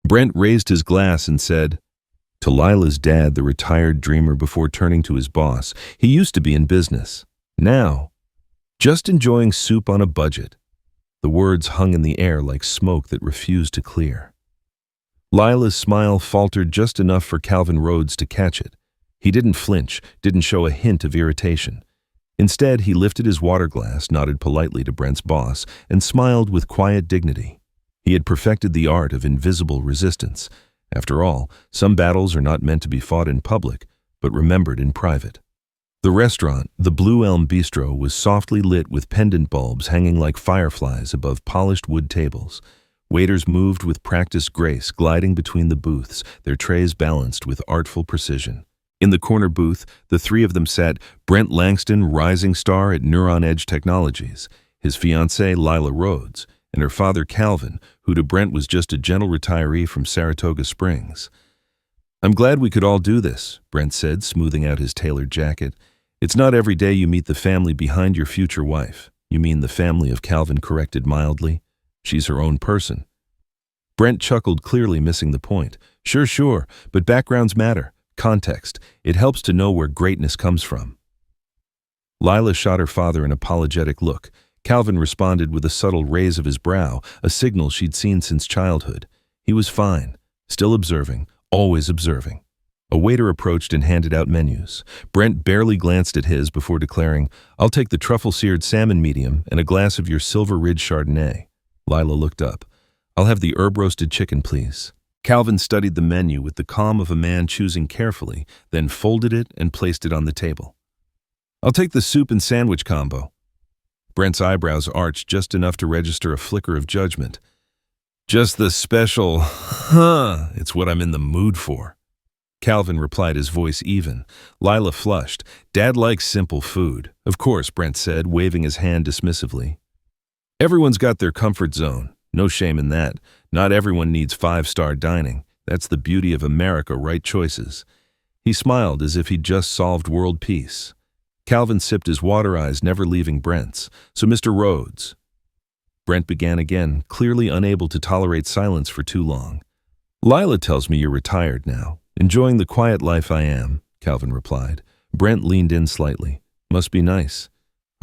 Brent raised his glass and said, to Lila's dad, the retired dreamer, before turning to his boss, he used to be in business. Now, just enjoying soup on a budget. The words hung in the air like smoke that refused to clear. Lila's smile faltered just enough for Calvin Rhodes to catch it. He didn't flinch, didn't show a hint of irritation. Instead, he lifted his water glass, nodded politely to Brent's boss, and smiled with quiet dignity. He had perfected the art of invisible resistance. After all, some battles are not meant to be fought in public, but remembered in private. The restaurant, the Blue Elm Bistro, was softly lit with pendant bulbs hanging like fireflies above polished wood tables. Waiters moved with practiced grace, gliding between the booths, their trays balanced with artful precision. In the corner booth, the three of them sat: Brent Langston, rising star at Neuron Edge Technologies, his fiancée Lila Rhodes, and her father Calvin, who to Brent was just a gentle retiree from Saratoga Springs. I'm glad we could all do this, Brent said, smoothing out his tailored jacket. It's not every day you meet the family behind your future wife. You mean the family of Calvin corrected mildly. She's her own person. Brent chuckled, clearly missing the point. Sure, but backgrounds matter. Context. It helps to know where greatness comes from. Lila shot her father an apologetic look. Calvin responded with a subtle raise of his brow, a signal she'd seen since childhood. He was fine, still observing, always observing. A waiter approached and handed out menus. Brent barely glanced at his before declaring, I'll take the truffle-seared salmon medium and a glass of your Silver Ridge Chardonnay. Lila looked up. I'll have the herb-roasted chicken, please. Calvin studied the menu with the calm of a man choosing carefully, then folded it and placed it on the table. I'll take the soup and sandwich combo. Brent's eyebrows arched just enough to register a flicker of judgment. Just the special, it's what I'm in the mood for. Calvin replied, his voice even. Lila flushed. Dad likes simple food. Of course, Brent said, waving his hand dismissively. Everyone's got their comfort zone. No shame in that. Not everyone needs five-star dining. That's the beauty of America, right choices. He smiled as if he'd just solved world peace. Calvin sipped his water, eyes never leaving Brent's. So, Mr. Rhodes. Brent began again, clearly unable to tolerate silence for too long. Lila tells me you're retired now. Enjoying the quiet life I am, Calvin replied. Brent leaned in slightly. Must be nice.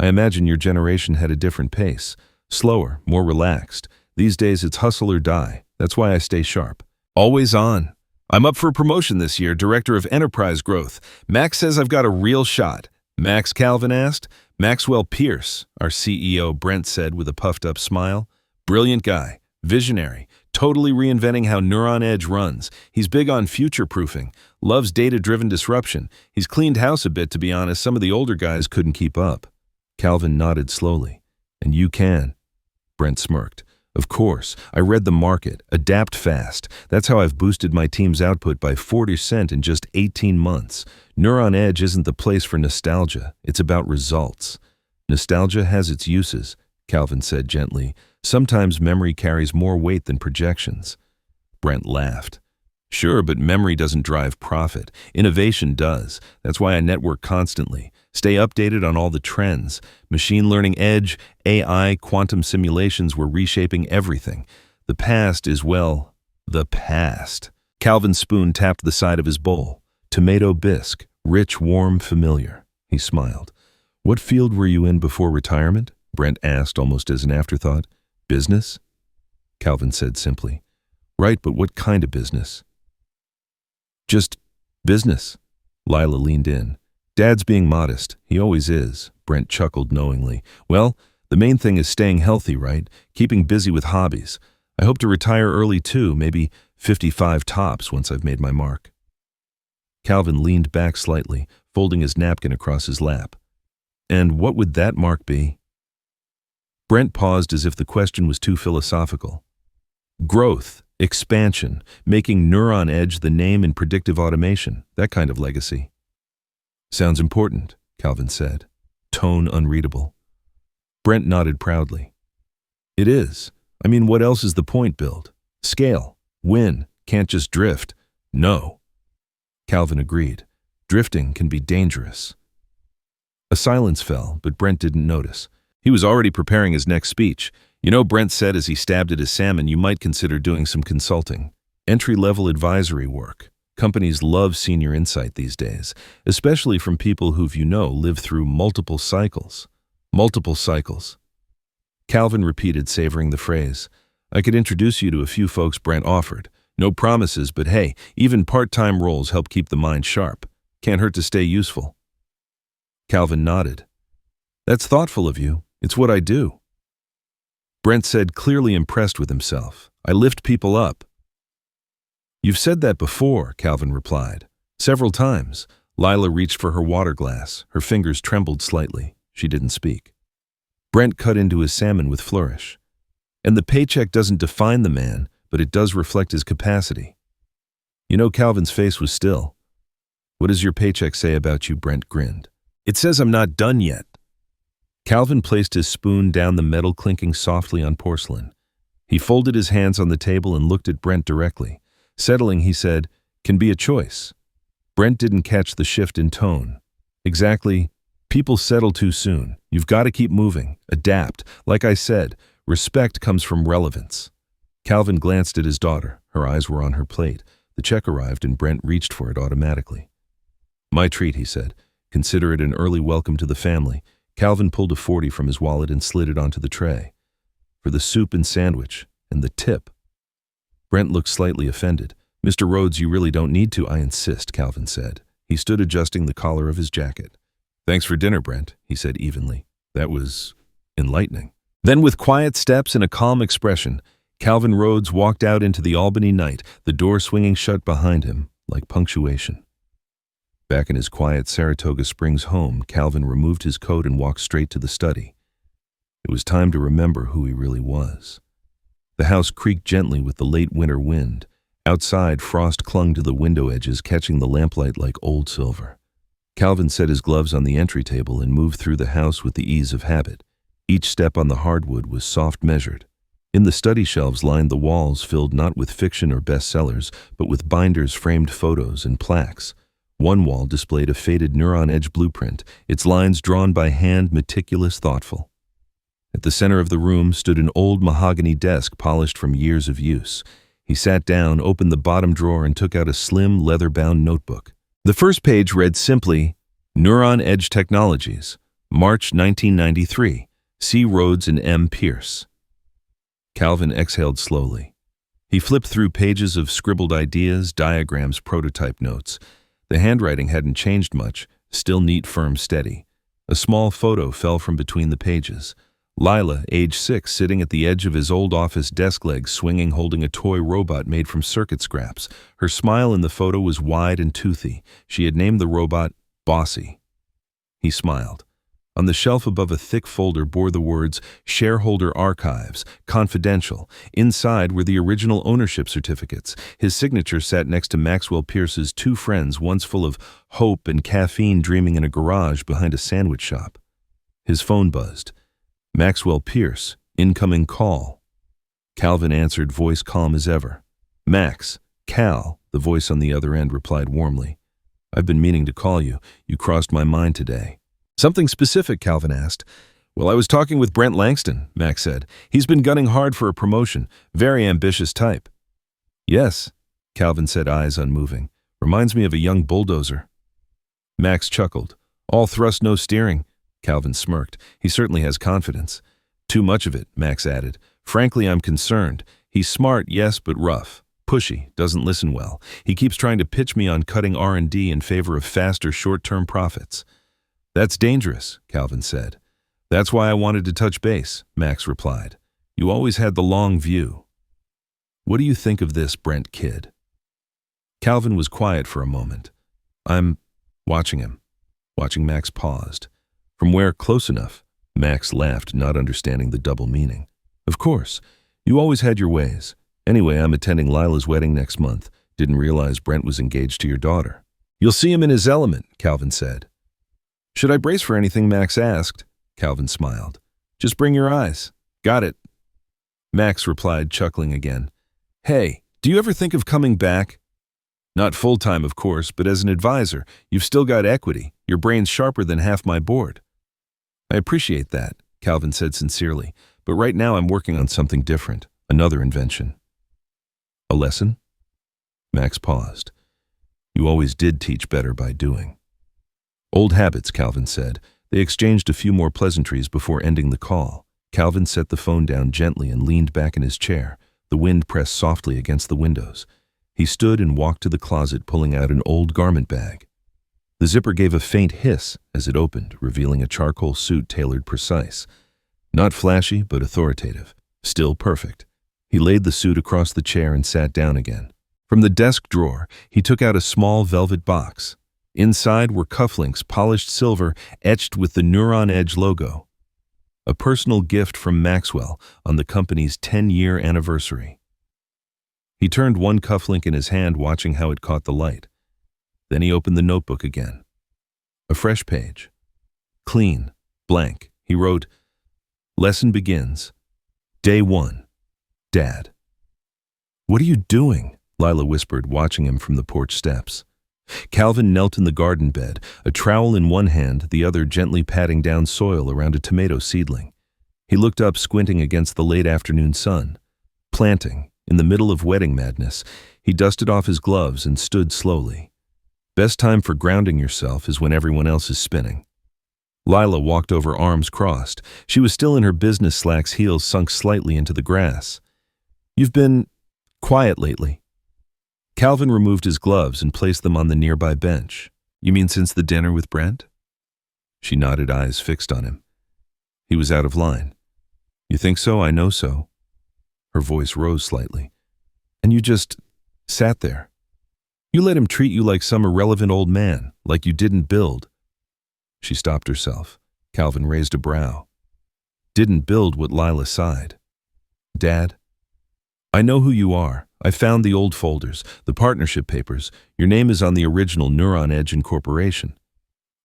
I imagine your generation had a different pace. Slower, more relaxed. These days it's hustle or die. That's why I stay sharp. Always on. I'm up for a promotion this year, Director of Enterprise Growth. Max says I've got a real shot. Max, Calvin asked. Maxwell Pierce, our CEO, Brent said with a puffed-up smile. Brilliant guy. Visionary. Totally reinventing how Neuron Edge runs. He's big on future-proofing. Loves data-driven disruption. He's cleaned house a bit, to be honest. Some of the older guys couldn't keep up. Calvin nodded slowly. And you can. Brent smirked. Of course, I read the market. Adapt fast. That's how I've boosted my team's output by 40% in just 18 months. Neuron Edge isn't the place for nostalgia. It's about results. Nostalgia has its uses, Calvin said gently. Sometimes memory carries more weight than projections. Brent laughed. Sure, but memory doesn't drive profit. Innovation does. That's why I network constantly. Stay updated on all the trends. Machine learning edge, AI, quantum simulations were reshaping everything. The past is, well, the past. Calvin's spoon tapped the side of his bowl. Tomato bisque, rich, warm, familiar. He smiled. What field were you in before retirement? Brent asked almost as an afterthought. Business? Calvin said simply. Right, but what kind of business? Just business. Lila leaned in. Dad's being modest. He always is. Brent chuckled knowingly. Well, the main thing is staying healthy, right? Keeping busy with hobbies. I hope to retire early too, maybe 55 tops once I've made my mark. Calvin leaned back slightly, folding his napkin across his lap. And what would that mark be? Brent paused as if the question was too philosophical. Growth, expansion, making Neuron Edge the name in predictive automation, that kind of legacy. Sounds important, Calvin said, tone unreadable. Brent nodded proudly. It is. I mean, what else is the point, Build? Scale. Win. Can't just drift. No. Calvin agreed. Drifting can be dangerous. A silence fell, but Brent didn't notice. He was already preparing his next speech. You know, Brent said as he stabbed at his salmon, you might consider doing some consulting. Entry-level advisory work. Companies love senior insight these days, especially from people who've, lived through multiple cycles. Multiple cycles. Calvin repeated, savoring the phrase. I could introduce you to a few folks Brent offered. No promises, but hey, even part-time roles help keep the mind sharp. Can't hurt to stay useful. Calvin nodded. That's thoughtful of you. It's what I do. Brent said, clearly impressed with himself. I lift people up. You've said that before, Calvin replied. Several times. Lila reached for her water glass. Her fingers trembled slightly. She didn't speak. Brent cut into his salmon with flourish. And the paycheck doesn't define the man, but it does reflect his capacity. Calvin's face was still. What does your paycheck say about you? Brent grinned. It says I'm not done yet. Calvin placed his spoon down the metal, clinking softly on porcelain. He folded his hands on the table and looked at Brent directly. Settling, he said, can be a choice. Brent didn't catch the shift in tone. Exactly. People settle too soon. You've got to keep moving, adapt. Like I said, respect comes from relevance. Calvin glanced at his daughter. Her eyes were on her plate. The check arrived and Brent reached for it automatically. My treat, he said. Consider it an early welcome to the family. Calvin pulled a $40 from his wallet and slid it onto the tray. For the soup and sandwich, and the tip. Brent looked slightly offended. Mr. Rhodes, you really don't need to, I insist, Calvin said. He stood adjusting the collar of his jacket. Thanks for dinner, Brent, he said evenly. That was enlightening. Then with quiet steps and a calm expression, Calvin Rhodes walked out into the Albany night, the door swinging shut behind him, like punctuation. Back in his quiet Saratoga Springs home, Calvin removed his coat and walked straight to the study. It was time to remember who he really was. The house creaked gently with the late winter wind. Outside, frost clung to the window edges, catching the lamplight like old silver. Calvin set his gloves on the entry table and moved through the house with the ease of habit. Each step on the hardwood was soft measured. In the study shelves lined the walls, filled not with fiction or bestsellers, but with binders, framed photos, and plaques. One wall displayed a faded Neuron Edge blueprint, its lines drawn by hand, meticulous, thoughtful. At the center of the room stood an old mahogany desk polished from years of use. He sat down, opened the bottom drawer, and took out a slim, leather-bound notebook. The first page read simply, Neuron Edge Technologies, March 1993, C. Rhodes and M. Pierce. Calvin exhaled slowly. He flipped through pages of scribbled ideas, diagrams, prototype notes. The handwriting hadn't changed much, still neat, firm, steady. A small photo fell from between the pages. Lila, age 6, sitting at the edge of his old office desk, legs swinging, holding a toy robot made from circuit scraps. Her smile in the photo was wide and toothy. She had named the robot Bossy. He smiled. On the shelf above a thick folder bore the words, Shareholder Archives, Confidential. Inside were the original ownership certificates. His signature sat next to Maxwell Pierce's two friends, once full of hope and caffeine, dreaming in a garage behind a sandwich shop. His phone buzzed. Maxwell Pierce, incoming call. Calvin answered, voice calm as ever. Max, Cal, the voice on the other end replied warmly. I've been meaning to call you. You crossed my mind today. Something specific? Calvin asked. Well, I was talking with Brent Langston, Max said. He's been gunning hard for a promotion. Very ambitious type. Yes, Calvin said, eyes unmoving. Reminds me of a young bulldozer. Max chuckled. All thrust, no steering. Calvin smirked. He certainly has confidence. Too much of it, Max added. Frankly, I'm concerned. He's smart, yes, but rough. Pushy, doesn't listen well. He keeps trying to pitch me on cutting R&D in favor of faster short-term profits. That's dangerous, Calvin said. That's why I wanted to touch base, Max replied. You always had the long view. What do you think of this, Brent kid? Calvin was quiet for a moment. I'm watching him. Watching. Max paused. From where? Close enough. Max laughed, not understanding the double meaning. Of course. You always had your ways. Anyway, I'm attending Lila's wedding next month. Didn't realize Brent was engaged to your daughter. You'll see him in his element, Calvin said. Should I brace for anything? Max asked. Calvin smiled. Just bring your eyes. Got it. Max replied, chuckling again. Hey, do you ever think of coming back? Not full-time, of course, but as an advisor. You've still got equity. Your brain's sharper than half my board. I appreciate that, Calvin said sincerely, but right now I'm working on something different, another invention. A lesson? Max paused. You always did teach better by doing. Old habits, Calvin said. They exchanged a few more pleasantries before ending the call. Calvin set the phone down gently and leaned back in his chair. The wind pressed softly against the windows. He stood and walked to the closet, pulling out an old garment bag. The zipper gave a faint hiss as it opened, revealing a charcoal suit tailored precise. Not flashy, but authoritative. Still perfect. He laid the suit across the chair and sat down again. From the desk drawer, he took out a small velvet box. Inside were cufflinks, polished silver, etched with the Neuron Edge logo. A personal gift from Maxwell on the company's 10-year anniversary. He turned one cufflink in his hand, watching how it caught the light. Then he opened the notebook again. A fresh page. Clean, blank. He wrote, "Lesson begins. Day 1. Dad." "What are you doing?" Lila whispered, watching him from the porch steps. Calvin knelt in the garden bed, a trowel in one hand, the other gently patting down soil around a tomato seedling. He looked up, squinting against the late afternoon sun. Planting, in the middle of wedding madness, he dusted off his gloves and stood slowly. Best time for grounding yourself is when everyone else is spinning. Lila walked over, arms crossed. She was still in her business slacks, heels sunk slightly into the grass. "You've been quiet lately." Calvin removed his gloves and placed them on the nearby bench. "You mean since the dinner with Brent?" She nodded, eyes fixed on him. He was out of line. "You think so? I know so." Her voice rose slightly. "And you just sat there. You let him treat you like some irrelevant old man, like you didn't build." She stopped herself. Calvin raised a brow. "Didn't build what?" Lila sighed. "Dad, I know who you are. I found the old folders, the partnership papers. Your name is on the original Neuron Edge Incorporation."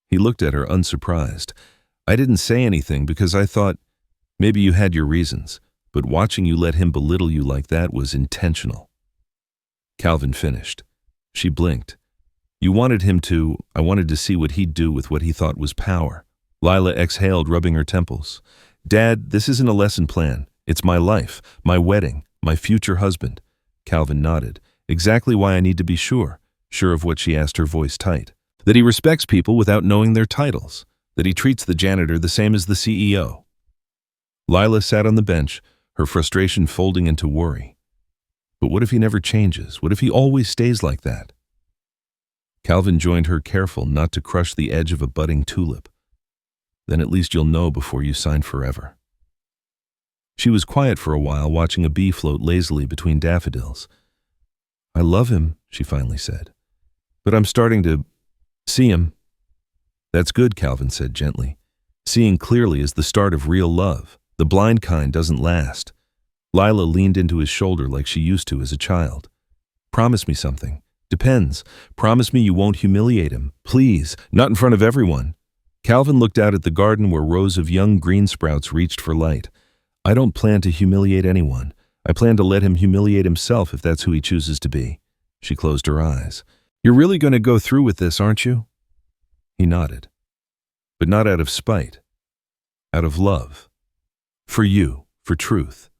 He looked at her, unsurprised. "I didn't say anything because I thought maybe you had your reasons, but watching you let him belittle you like that was intentional." Calvin finished. She blinked. "You wanted him to. I wanted to see what he'd do with what he thought was power." Lila exhaled, rubbing her temples. "Dad, this isn't a lesson plan. It's my life, my wedding, my future husband." Calvin nodded. "Exactly why I need to be sure." Sure of what? She asked, her voice tight. "That he respects people without knowing their titles. That he treats the janitor the same as the CEO. Lila sat on the bench, her frustration folding into worry. But what if he never changes? What if he always stays like that? Calvin joined her, careful not to crush the edge of a budding tulip. "Then at least you'll know before you sign forever." She was quiet for a while, watching a bee float lazily between daffodils. "I love him," she finally said. "But I'm starting to see him." "That's good," Calvin said gently. "Seeing clearly is the start of real love. The blind kind doesn't last." Lila leaned into his shoulder like she used to as a child. "Promise me something." "Depends. Promise me you won't humiliate him. Please, not in front of everyone." Calvin looked out at the garden where rows of young green sprouts reached for light. "I don't plan to humiliate anyone. I plan to let him humiliate himself if that's who he chooses to be." She closed her eyes. "You're really going to go through with this, aren't you?" He nodded. "But not out of spite. Out of love. For you, for truth."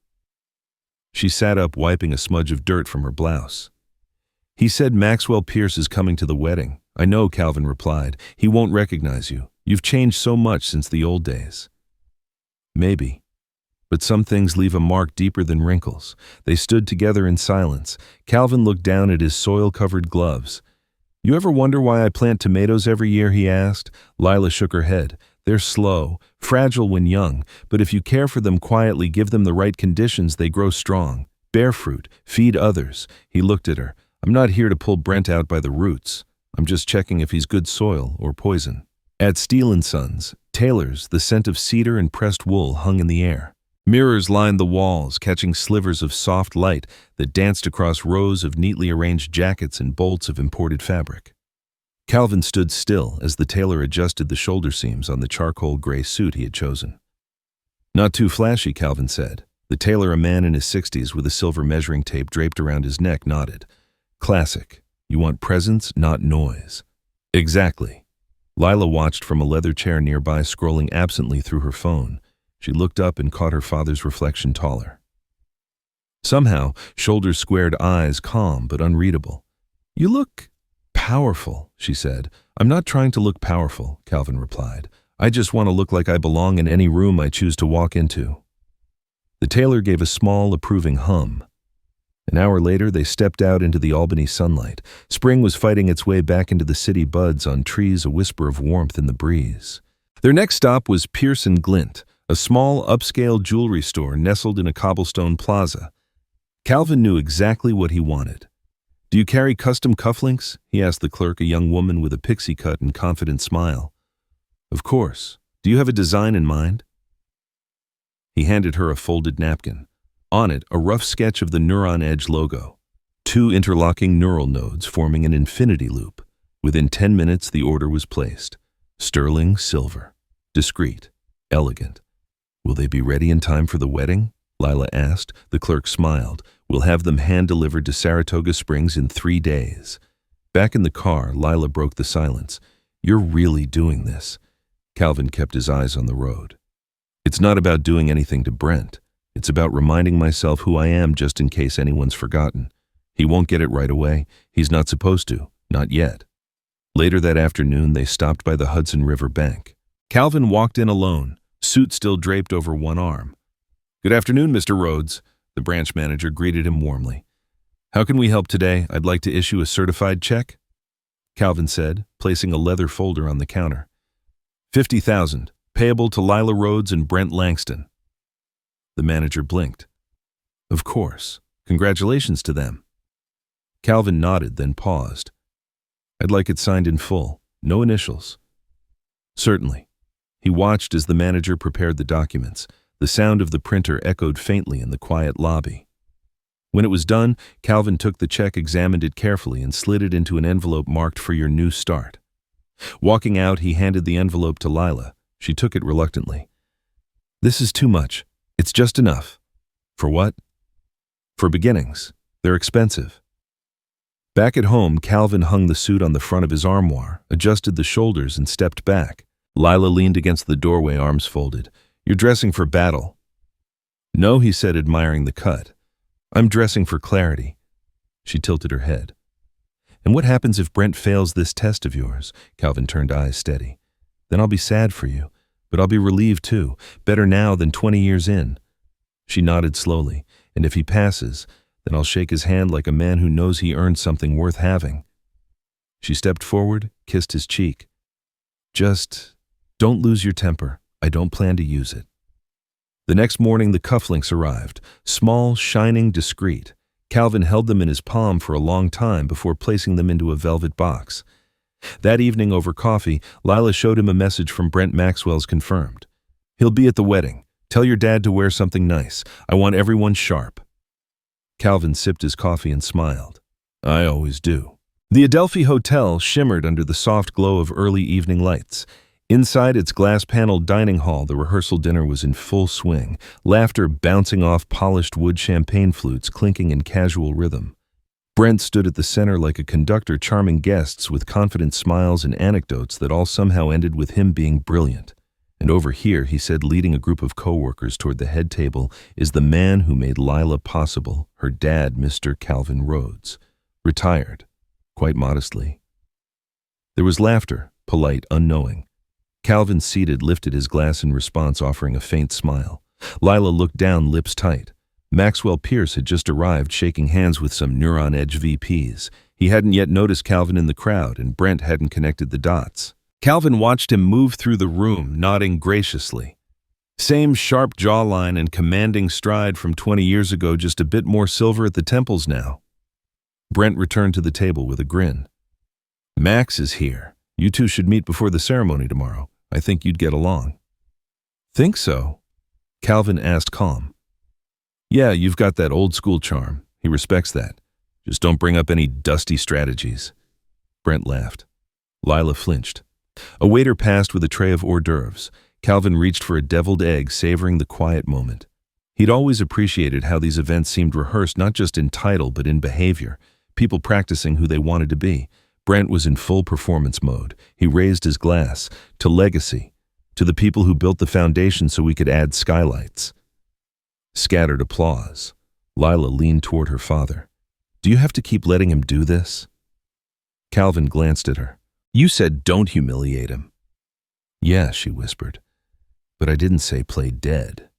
She sat up, wiping a smudge of dirt from her blouse. "He said Maxwell Pierce is coming to the wedding." "I know," Calvin replied. "He won't recognize you. You've changed so much since the old days." "Maybe. But some things leave a mark deeper than wrinkles." They stood together in silence. Calvin looked down at his soil-covered gloves. "You ever wonder why I plant tomatoes every year?" he asked. Lila shook her head. "They're slow, fragile when young, but if you care for them quietly, give them the right conditions, they grow strong. Bear fruit, feed others." He looked at her. "I'm not here to pull Brent out by the roots. I'm just checking if he's good soil or poison." At Steele & Sons, tailors, the scent of cedar and pressed wool hung in the air. Mirrors lined the walls, catching slivers of soft light that danced across rows of neatly arranged jackets and bolts of imported fabric. Calvin stood still as the tailor adjusted the shoulder seams on the charcoal gray suit he had chosen. "Not too flashy," Calvin said. The tailor, a man in his 60s with a silver measuring tape draped around his neck, nodded. "Classic. You want presence, not noise." "Exactly." Lila watched from a leather chair nearby, scrolling absently through her phone. She looked up and caught her father's reflection taller. Somehow, shoulders squared, eyes calm but unreadable. You look powerful, she said. I'm not trying to look powerful, Calvin replied. I just want to look like I belong in any room I choose to walk into. The tailor gave a small, approving hum. An hour later, they stepped out into the Albany sunlight. Spring was fighting its way back into the city, buds on trees, a whisper of warmth in the breeze. Their next stop was Pierce & Glint, a small, upscale jewelry store nestled in a cobblestone plaza. Calvin knew exactly what he wanted. Do you carry custom cufflinks? He asked the clerk, a young woman with a pixie cut and confident smile. Of course. Do you have a design in mind? He handed her a folded napkin. On it, a rough sketch of the Neuron Edge logo. 2 interlocking neural nodes forming an infinity loop. Within 10 minutes, the order was placed. Sterling silver. Discreet. Elegant. Will they be ready in time for the wedding? Lila asked. The clerk smiled. We'll have them hand-delivered to Saratoga Springs in 3 days. Back in the car, Lila broke the silence. You're really doing this. Calvin kept his eyes on the road. It's not about doing anything to Brent. It's about reminding myself who I am just in case anyone's forgotten. He won't get it right away. He's not supposed to. Not yet. Later that afternoon, they stopped by the Hudson River bank. Calvin walked in alone, suit still draped over one arm. Good afternoon, Mr. Rhodes. The branch manager greeted him warmly. How can we help today? I'd like to issue a certified check, Calvin said, placing a leather folder on the counter. $50,000, payable to Lila Rhodes and Brent Langston. The manager blinked. Of course. Congratulations to them. Calvin nodded, then paused. I'd like it signed in full, no initials. Certainly. He watched as the manager prepared the documents. The sound of the printer echoed faintly in the quiet lobby. When it was done, Calvin took the check, examined it carefully, and slid it into an envelope marked for your new start. Walking out, he handed the envelope to Lila. She took it reluctantly. This is too much. It's just enough. For what? For beginnings. They're expensive. Back at home, Calvin hung the suit on the front of his armoire, adjusted the shoulders, and stepped back. Lila leaned against the doorway, arms folded. You're dressing for battle. No, he said, admiring the cut. I'm dressing for clarity. She tilted her head. And what happens if Brent fails this test of yours? Calvin turned eyes steady. Then I'll be sad for you, but I'll be relieved too. Better now than 20 years in. She nodded slowly. And if he passes, then I'll shake his hand like a man who knows he earned something worth having. She stepped forward, kissed his cheek. Just don't lose your temper. I don't plan to use it. The next morning, the cufflinks arrived, small, shining, discreet. Calvin held them in his palm for a long time before placing them into a velvet box. That evening over coffee, Lila showed him a message from Brent Maxwell's confirmed. He'll be at the wedding. Tell your dad to wear something nice. I want everyone sharp. Calvin sipped his coffee and smiled. I always do. The Adelphi Hotel shimmered under the soft glow of early evening lights. Inside its glass-paneled dining hall, the rehearsal dinner was in full swing, laughter bouncing off polished wood champagne flutes clinking in casual rhythm. Brent stood at the center like a conductor charming guests with confident smiles and anecdotes that all somehow ended with him being brilliant. And over here, he said, leading a group of co-workers toward the head table, is the man who made Lila possible, her dad, Mr. Calvin Rhodes. Retired, quite modestly. There was laughter, polite, unknowing. Calvin, seated, lifted his glass in response, offering a faint smile. Lila looked down, lips tight. Maxwell Pierce had just arrived, shaking hands with some Neuron Edge VPs. He hadn't yet noticed Calvin in the crowd, and Brent hadn't connected the dots. Calvin watched him move through the room, nodding graciously. Same sharp jawline and commanding stride from 20 years ago, just a bit more silver at the temples now. Brent returned to the table with a grin. Max is here. You two should meet before the ceremony tomorrow. I think you'd get along. Think so? Calvin asked, calm. Yeah, you've got that old-school charm. He respects that. Just don't bring up any dusty strategies. Brent laughed. Lila flinched. A waiter passed with a tray of hors d'oeuvres. Calvin reached for a deviled egg, savoring the quiet moment. He'd always appreciated how these events seemed rehearsed not just in title but in behavior, people practicing who they wanted to be. Brent was in full performance mode. He raised his glass to legacy, to the people who built the foundation so we could add skylights. Scattered applause. Lila leaned toward her father. Do you have to keep letting him do this? Calvin glanced at her. You said don't humiliate him. Yeah, she whispered. But I didn't say play dead.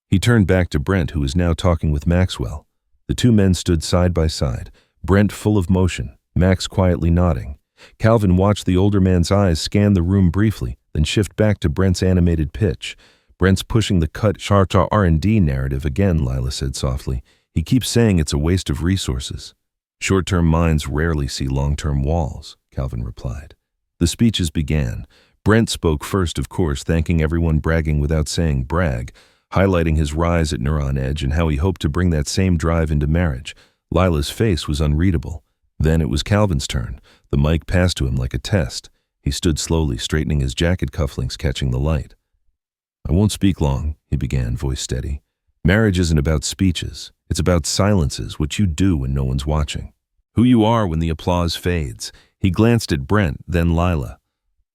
He turned back to Brent, who was now talking with Maxwell. The two men stood side by side, Brent full of motion, Max quietly nodding. Calvin watched the older man's eyes scan the room briefly, then shift back to Brent's animated pitch. Brent's pushing the cut sharta R&D narrative again, Lila said softly. He keeps saying it's a waste of resources. Short-term minds rarely see long-term walls, Calvin replied. The speeches began. Brent spoke first, of course, thanking everyone, bragging without saying brag, highlighting his rise at Neuron Edge and how he hoped to bring that same drive into marriage. Lila's face was unreadable. Then it was Calvin's turn. The mic passed to him like a test. He stood slowly, straightening his jacket cufflinks, catching the light. I won't speak long, he began, voice steady. Marriage isn't about speeches. It's about silences, what you do when no one's watching. Who you are when the applause fades. He glanced at Brent, then Lila.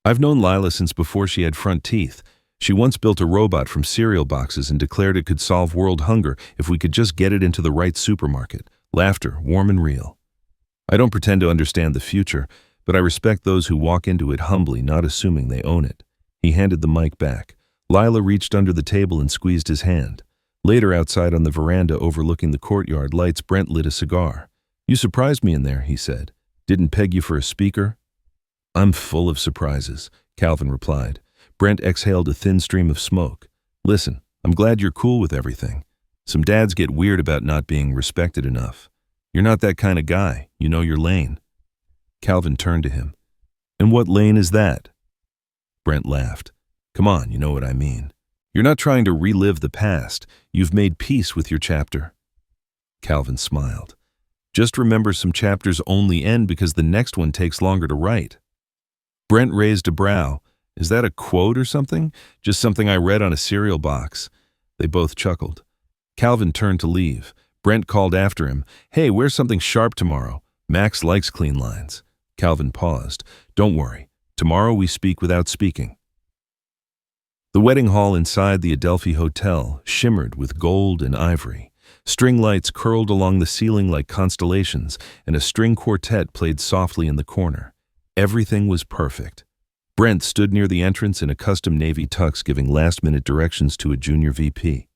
I've known Lila since before she had front teeth. She once built a robot from cereal boxes and declared it could solve world hunger if we could just get it into the right supermarket. Laughter, warm and real. I don't pretend to understand the future, but I respect those who walk into it humbly, not assuming they own it. He handed the mic back. Lila reached under the table and squeezed his hand. Later, outside on the veranda overlooking the courtyard lights, Brent lit a cigar. You surprised me in there, he said. Didn't peg you for a speaker? I'm full of surprises, Calvin replied. Brent exhaled a thin stream of smoke. Listen, I'm glad you're cool with everything. Some dads get weird about not being respected enough. You're not that kind of guy. You know your lane. Calvin turned to him. And what lane is that? Brent laughed. Come on, you know what I mean. You're not trying to relive the past. You've made peace with your chapter. Calvin smiled. Just remember, some chapters only end because the next one takes longer to write. Brent raised a brow. Is that a quote or something? Just something I read on a cereal box. They both chuckled. Calvin turned to leave. Brent called after him. Hey, wear something sharp tomorrow. Max likes clean lines. Calvin paused. Don't worry. Tomorrow we speak without speaking. The wedding hall inside the Adelphi Hotel shimmered with gold and ivory. String lights curled along the ceiling like constellations, and a string quartet played softly in the corner. Everything was perfect. Brent stood near the entrance in a custom navy tux, giving last-minute directions to a junior VP.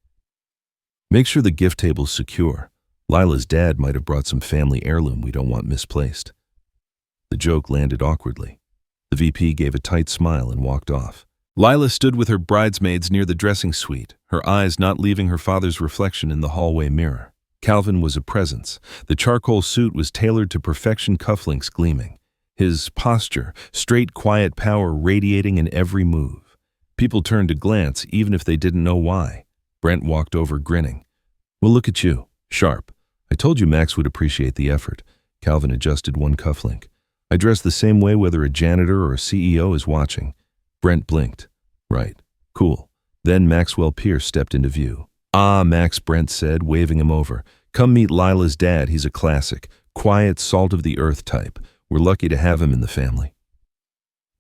Make sure the gift table's secure. Lila's dad might have brought some family heirloom we don't want misplaced. The joke landed awkwardly. The VP gave a tight smile and walked off. Lila stood with her bridesmaids near the dressing suite, her eyes not leaving her father's reflection in the hallway mirror. Calvin was a presence. The charcoal suit was tailored to perfection, cufflinks gleaming. His posture, straight, quiet power radiating in every move. People turned to glance, even if they didn't know why. Brent walked over, grinning. Well, look at you. Sharp. I told you Max would appreciate the effort. Calvin adjusted one cufflink. I dress the same way whether a janitor or a CEO is watching. Brent blinked. Right. Cool. Then Maxwell Pierce stepped into view. Ah, Max, Brent said, waving him over. Come meet Lila's dad. He's a classic. Quiet, salt-of-the-earth type. We're lucky to have him in the family.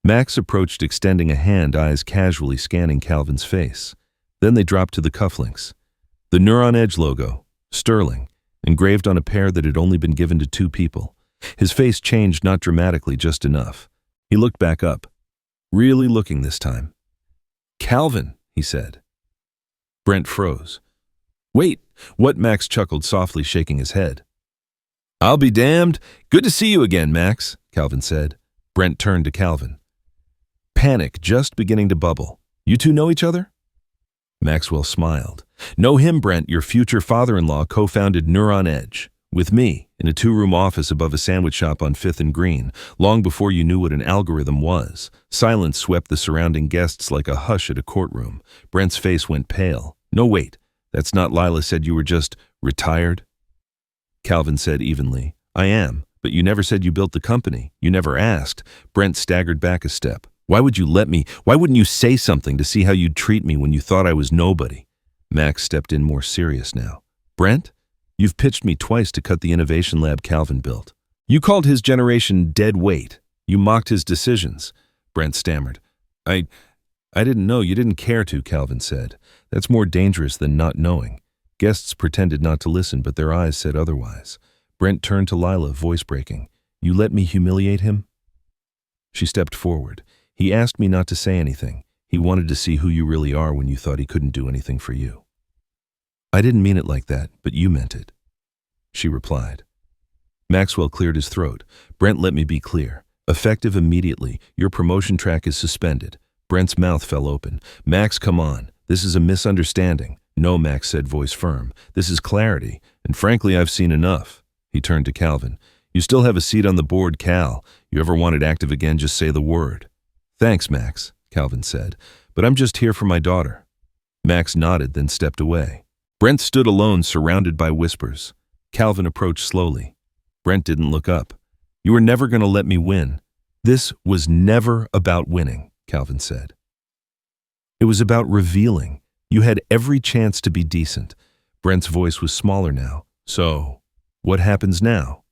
Max approached, extending a hand, eyes casually scanning Calvin's face. Then they dropped to the cufflinks. The Neuron Edge logo, sterling, engraved on a pair that had only been given to two people. His face changed, not dramatically, just enough. He looked back up. Really looking this time. Calvin, he said. Brent froze. Wait, what? Max chuckled softly, shaking his head. I'll be damned. Good to see you again, Max, Calvin said. Brent turned to Calvin. Panic just beginning to bubble. You two know each other? Maxwell smiled. Know him, Brent. Your future father-in-law co-founded Neuron Edge. With me, in a two-room office above a sandwich shop on 5th and Green, long before you knew what an algorithm was. Silence swept the surrounding guests like a hush at a courtroom. Brent's face went pale. No, wait. That's not Lila said you were just retired? Calvin said evenly. I am, but you never said you built the company. You never asked. Brent staggered back a step. Why would you let me? Why wouldn't you say something to see how you'd treat me when you thought I was nobody? Max stepped in, more serious now. Brent? You've pitched me twice to cut the innovation lab Calvin built. You called his generation dead weight. You mocked his decisions. Brent stammered. I didn't know. You didn't care to, Calvin said. That's more dangerous than not knowing. Guests pretended not to listen, but their eyes said otherwise. Brent turned to Lila, voice breaking. You let me humiliate him?" She stepped forward. "He asked me not to say anything. He wanted to see who you really are when you thought he couldn't do anything for you." "I didn't mean it like that, but you meant it," she replied. Maxwell cleared his throat. "Brent, let me be clear. Effective immediately, your promotion track is suspended." Brent's mouth fell open. "Max, come on. This is a misunderstanding." "No," Max said, voice firm. "This is clarity, and frankly, I've seen enough." He turned to Calvin. "You still have a seat on the board, Cal. You ever want it active again, just say the word." "Thanks, Max," Calvin said, "but I'm just here for my daughter." Max nodded, then stepped away. Brent stood alone, surrounded by whispers. Calvin approached slowly. Brent didn't look up. "You were never going to let me win." "This was never about winning," Calvin said. "It was about revealing. You had every chance to be decent." Brent's voice was smaller now. "So, what happens now?"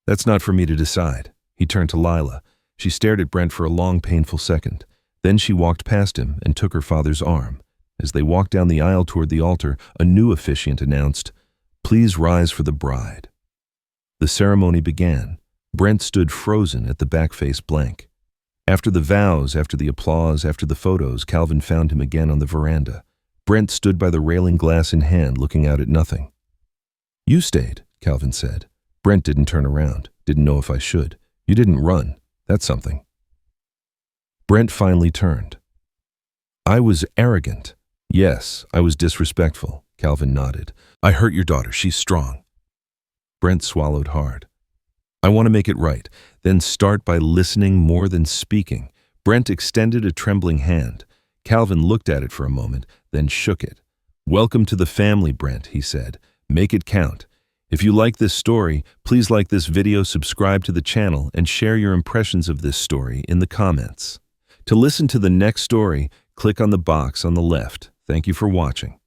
"That's not for me to decide." He turned to Lila. She stared at Brent for a long, painful second. Then she walked past him and took her father's arm. As they walked down the aisle toward the altar, a new officiant announced, "Please rise for the bride." The ceremony began. Brent stood frozen at the back face blank. After the vows, after the applause, after the photos, Calvin found him again on the veranda. Brent stood by the railing, glass in hand, looking out at nothing. "You stayed," Calvin said. Brent didn't turn around, didn't know if I should. "You didn't run. That's something." Brent finally turned. "I was arrogant." "Yes, I was disrespectful," Calvin nodded. "I hurt your daughter. She's strong." Brent swallowed hard. "I want to make it right. Then start by listening more than speaking." Brent extended a trembling hand. Calvin looked at it for a moment, then shook it. "Welcome to the family, Brent," he said. "Make it count. If you like this story, please like this video, subscribe to the channel, and share your impressions of this story in the comments. To listen to the next story, click on the box on the left. Thank you for watching.